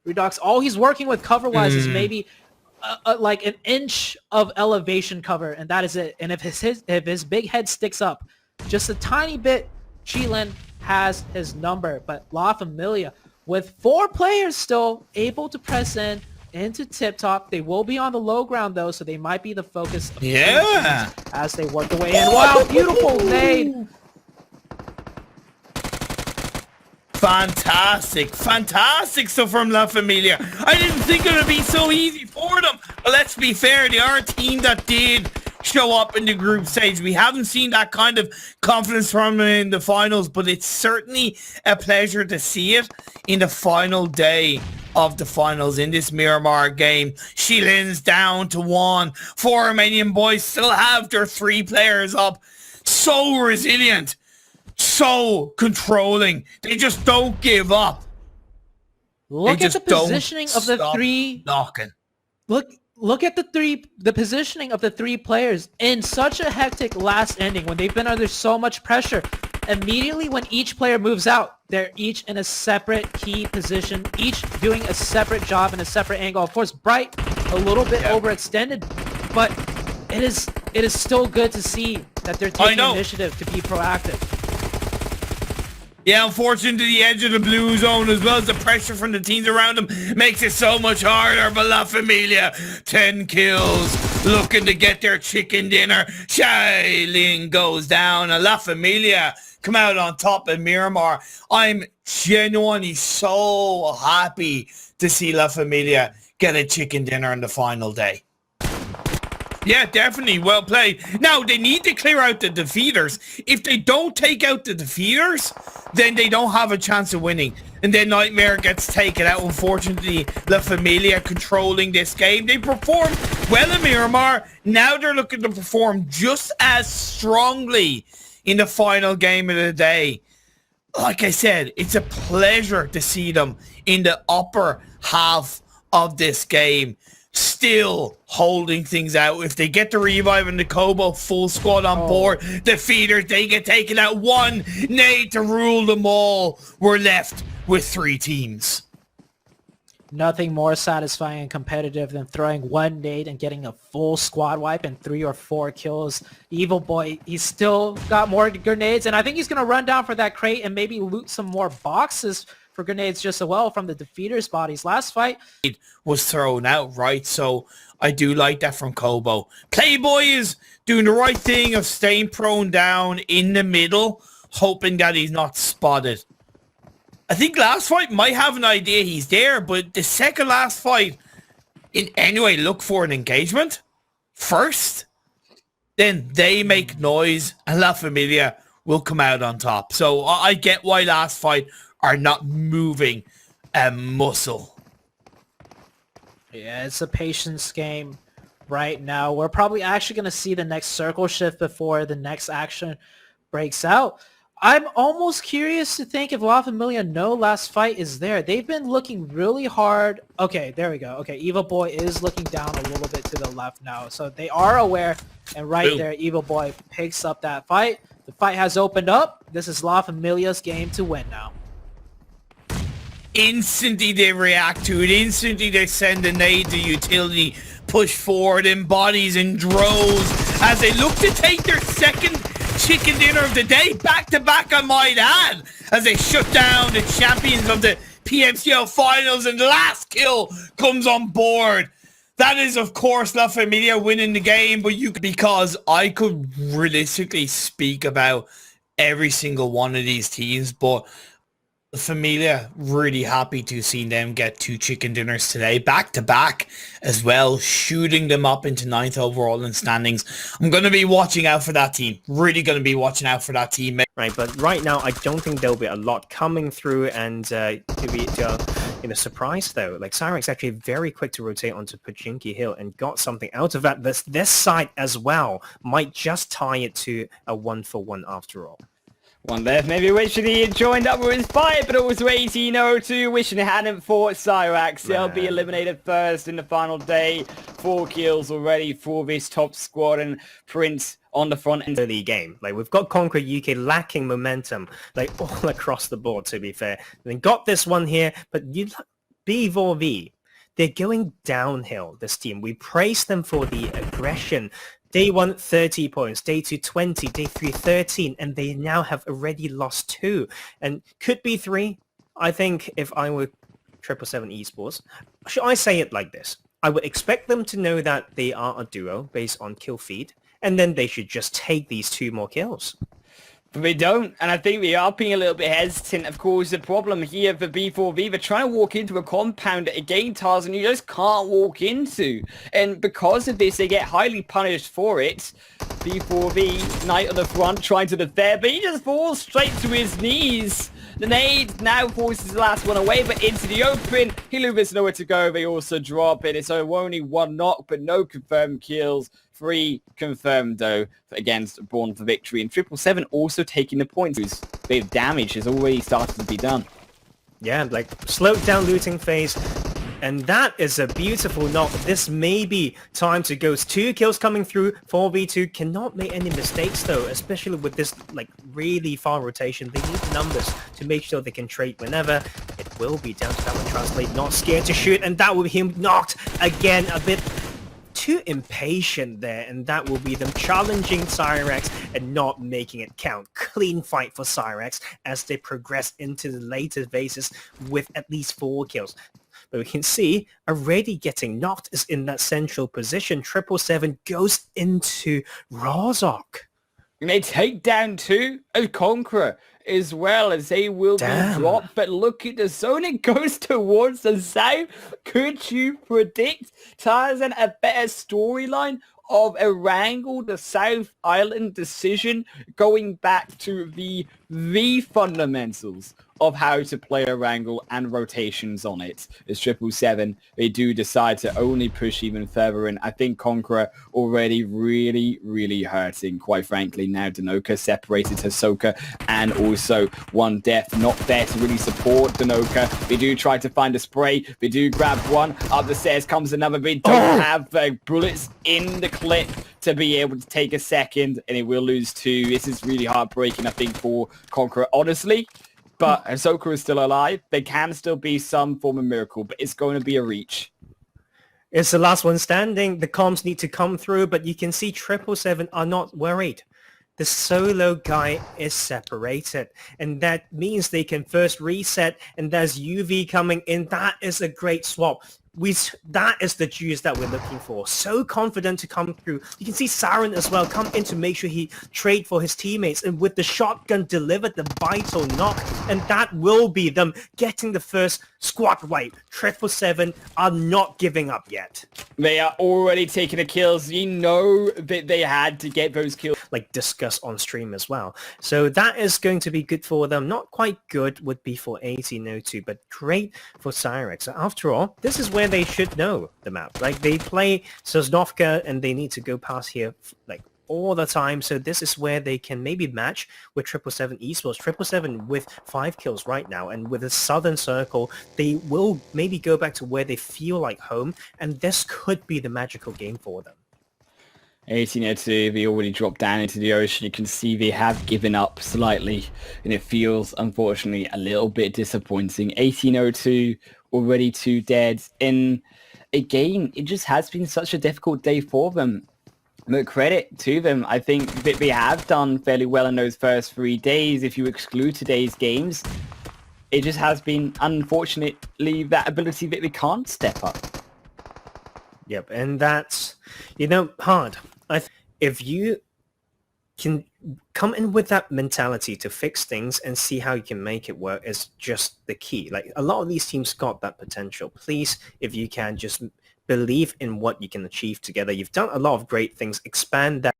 Redux, all he's working with cover-wise is maybe like an inch of elevation cover, and that is it. And if his big head sticks up just a tiny bit, Cheelin has his number. But La Familia, with 4 players still able to press in into Tip Top, they will be on the low ground though, so they might be the focus of teams as they work their way in. Wow, beautiful nade. Fantastic stuff from La Familia. I didn't think it would be so easy for them, but let's be fair, they are a team that did show up in the group stage. We haven't seen that kind of confidence from them in the finals, but it's certainly a pleasure to see it in the final day of the finals in this Miramar game. Sheilin's down to 1. 4 Romanian boys still have their 3 players up. So resilient. So controlling. They just don't give up. Look at the positioning of the 3. Knocking. Look at the positioning of the 3 players in such a hectic last ending when they've been under so much pressure. Immediately when each player moves out, they're each in a separate key position, each doing a separate job in a separate angle. Of course, Bright a little bit overextended, but it is still good to see that they're taking initiative to be proactive. Yeah, unfortunately, the edge of the blue zone, as well as the pressure from the teams around them, makes it so much harder. But La Familia, 10 kills, looking to get their chicken dinner. Shailin goes down, and La Familia come out on top of Miramar. I'm genuinely so happy to see La Familia get a chicken dinner on the final day. Yeah, definitely. Well played. Now, they need to clear out the defeaters. If they don't take out the defeaters, then they don't have a chance of winning. And then Nightmare gets taken out. Unfortunately, La Familia controlling this game. They performed well in Miramar. Now they're looking to perform just as strongly in the final game of the day. Like I said, it's a pleasure to see them in the upper half of this game, still holding things out. If they get the revive and the Kobo full squad on board, the feeders, they get taken out. 1 nade to rule them all. We're left with 3 teams. Nothing more satisfying and competitive than throwing 1 nade and getting a full squad wipe and 3 or 4 kills. Evil Boy, he's still got more grenades, and I think he's going to run down for that crate and maybe loot some more boxes for grenades just as well from the defeaters' bodies. Last fight it was thrown out, right? So I do like that from Kobo. Playboy is doing the right thing of staying prone down in the middle, hoping that he's not spotted. I think last fight might have an idea he's there, but the second last fight, in any way, look for an engagement first. Then they make noise, and La Familia will come out on top. So I get why last fight are not moving a muscle. Yeah, it's a patience game right now. We're probably actually going to see the next circle shift before the next action breaks out. I'm almost curious to think if La Familia know last fight is there. They've been looking really hard. Okay, there we go. Okay, Evil Boy is looking down a little bit to the left now. So they are aware, and right there, Evil Boy picks up that fight. The fight has opened up. This is La Familia's game to win now. Instantly they react to it. Instantly they send a nade to utility, push forward in bodies and droves as they look to take their second chicken dinner of the day, back to back I might add, as they shut down the champions of the PMCO finals, and the last kill comes on board. That is, of course, La Familia winning the game, but because I could realistically speak about every single one of these teams, but Familia, really happy to see them get 2 chicken dinners today, back to back as well, shooting them up into 9th overall in standings. I'm going to be watching out for that team. Really going to be watching out for that team. Right, but right now I don't think there'll be a lot coming through, and to be surprised though, like Syrax actually very quick to rotate onto Pachinki Hill and got something out of that. This side as well might just tie it to a 1-for-1 after all. One left, maybe wishing he had joined up with his fight, but it was 18-02, wishing he hadn't fought Syrax. They'll be eliminated first in the final day. 4 kills already for this top squad, and Prince on the front end of the game. Like, we've got Conquer UK lacking momentum, like all across the board, to be fair. And then got this one here, but B4V, they're going downhill, this team. We praise them for the aggression. Day 1, 30 points. Day 2, 20. Day 3, 13. And they now have already lost 2. And could be 3. I think if I were 777 Esports, should I say it like this? I would expect them to know that they are a duo based on kill feed. And then they should just take these 2 more kills. But they don't, and I think they are being a little bit hesitant. Of course, the problem here for B4V, they're trying to walk into a compound again, Tarzan, you just can't walk into. And because of this, they get highly punished for it. B4V, Knight on the front, trying to defend, but he just falls straight to his knees. The nade now forces the last one away, but into the open. There's nowhere to go. They also drop it. It's only 1 knock, but no confirmed kills. 3 confirmed, though, against Born for Victory. And 777 also taking the points. A bit of damage has already started to be done. Yeah, like, slowed down looting phase. And that is a beautiful knock. This may be time to go. 2 kills coming through. 4v2 cannot make any mistakes, though, especially with this, like, really far rotation. They need numbers to make sure they can trade whenever. It will be down to that one translate. Not scared to shoot, and that will be him knocked again. A bit too impatient there, and that will be them challenging Syrax and not making it count. Clean fight for Syrax as they progress into the later phases with at least 4 kills. But we can see already getting knocked is in that central position. 777 goes into Raza. And they take down 2 of Conqueror as well, as they will be dropped. But look at the zone, it goes towards the south. Could you predict, Tarzan, a better storyline of a Wrangle, the South Island decision, going back to the fundamentals of how to play a Wrangle and rotations on it? As 777, they do decide to only push even further in. I think Conqueror already really hurting, quite frankly. Now Danoka separated Hisoka, and also 1 death not there to really support Danoka. They do try to find a spray. They do grab 1. Up the stairs comes another. They don't have bullets in the clip to be able to take a second, and it will lose 2. This is really heartbreaking, I think, for Conqueror, honestly. But Hisoka is still alive. There can still be some form of miracle, but it's going to be a reach. It's the last one standing. The comms need to come through, but you can see 777 are not worried. The solo guy is separated, and that means they can first reset, and there's UV coming in. That is a great swap. That is the juice that we're looking for. So confident to come through. You can see Siren as well come in to make sure he trade for his teammates, and with the shotgun delivered the vital knock, and that will be them getting the first squad wipe. 777 are not giving up yet. They are already taking the kills. You know that they had to get those kills. Like discuss on stream as well. So that is going to be good for them. Not quite good would be for 1802, but great for Syrax. So after all, this is where they should know the map. Like they play Sosnovka and they need to go past here like all the time. So this is where they can maybe match with 777 Esports. 777 with 5 kills right now, and with a southern circle, they will maybe go back to where they feel like home, and this could be the magical game for them. 1802, they already dropped down into the ocean. You can see they have given up slightly, and it feels, unfortunately, a little bit disappointing. 1802 already 2 dead. In a game, it just has been such a difficult day for them. But credit to them, I think that they have done fairly well in those first 3 days. If you exclude today's games, it just has been, unfortunately, that ability that they can't step up. Yep, and that's, hard. If you can come in with that mentality to fix things and see how you can make it work is just the key. Like, a lot of these teams got that potential. Please, if you can, just believe in what you can achieve together. You've done a lot of great things. Expand that.